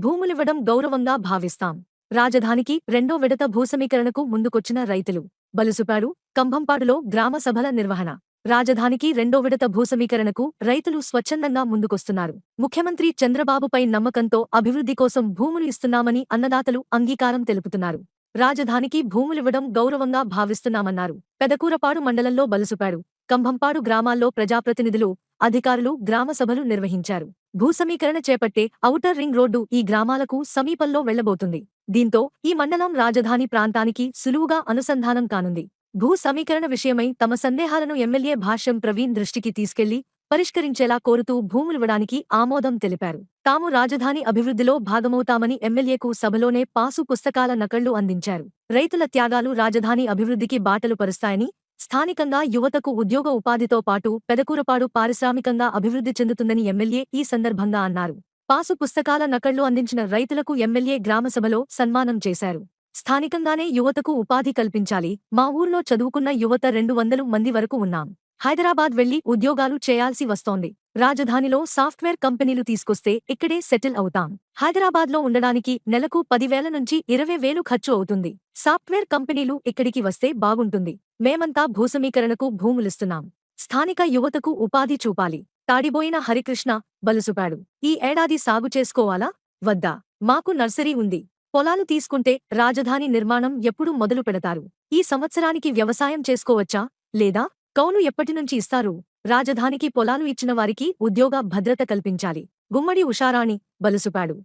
భూములివ్వడం గౌరవంగా భావిస్తాం. రాజధానికి రెండో విడత భూసమీకరణకు ముందుకొచ్చిన రైతులు. బలుసుపాడు, కంభంపాడులో గ్రామ సభల నిర్వహణ. రాజధానికి రెండో విడత భూసమీకరణకు రైతులు స్వచ్ఛందంగా ముందుకొస్తున్నారు. ముఖ్యమంత్రి చంద్రబాబుపై నమ్మకంతో అభివృద్ధి కోసం భూములు ఇస్తున్నామని అన్నదాతలు అంగీకారం తెలుపుతున్నారు. రాజధానికి భూములివ్వడం గౌరవంగా భావిస్తున్నామన్నారు. పెదకూరపాడు మండలంలో బలుసుపాడు, కంభంపాడు గ్రామాల్లో ప్రజాప్రతినిధులు, అధికారులు గ్రామ సభలు నిర్వహించారు. భూసమీకరణ చేపట్టే ఔటర్ రింగ్ రోడ్డు ఈ గ్రామాలకు సమీపంలో వెళ్లబోతుంది. దీంతో ఈ మండలం రాజధాని ప్రాంతానికి సులువుగా అనుసంధానం కానుంది. భూ సమీకరణ విషయమై తమ సందేహాలను ఎమ్మెల్యే భాష్యం ప్రవీణ్ దృష్టికి తీసుకెళ్లి పరిష్కరించేలా కోరుతూ భూములివ్వడానికి ఆమోదం తెలిపారు. తాము రాజధాని అభివృద్ధిలో భాగమవుతామని ఎమ్మెల్యేకు సభలోనే పాసు పుస్తకాల నకళ్లు అందించారు. రైతుల త్యాగాలు రాజధాని అభివృద్ధికి బాటలు పరుస్తాయని, స్థానికంగా యువతకు ఉద్యోగ ఉపాధితో పాటు పెదకూరపాడు పారిశ్రామికంగా అభివృద్ధి చెందుతుందని ఎమ్మెల్యే ఈ సందర్భంగా అన్నారు. పాసు పుస్తకాల నకళ్లు అందించిన రైతులకు ఎమ్మెల్యే గ్రామసభలో సన్మానం చేశారు. స్థానికంగానే యువతకు ఉపాధి కల్పించాలి. మా ఊర్లో చదువుకున్న యువత 200 మంది వరకు ఉన్నాం. హైదరాబాద్ వెళ్లి ఉద్యోగాలు చేయాల్సి వస్తోంది. రాజధానిలో సాఫ్ట్వేర్ కంపెనీలు తీసుకొస్తే ఇక్కడే సెటిల్ అవుతాం. హైదరాబాద్లో ఉండడానికి నెలకు 10,000 నుంచి 20,000 ఖర్చు అవుతుంది. సాఫ్ట్వేర్ కంపెనీలు ఇక్కడికి వస్తే బాగుంటుంది. మేమంతా భూసమీకరణకు భూములిస్తున్నాం. స్థానిక యువతకు ఉపాధి చూపాలి. తాడిబోయిన హరికృష్ణ, బలుసుపాడు. ఈ ఏడాది సాగు చేసుకోవాలా వద్దా? మాకు నర్సరీ ఉంది. పొలాలు తీసుకుంటే రాజధాని నిర్మాణం ఎప్పుడు మొదలు పెడతారు? ఈ సంవత్సరానికి వ్యవసాయం చేసుకోవచ్చా లేదా? కౌలు ఎప్పటినుంచి ఇస్తారు? రాజధానికి పొలాలు ఇచ్చిన వారికి ఉద్యోగ భద్రత కల్పించాలి. గుమ్మడి ఉషారాణి, బలుసుపాడు.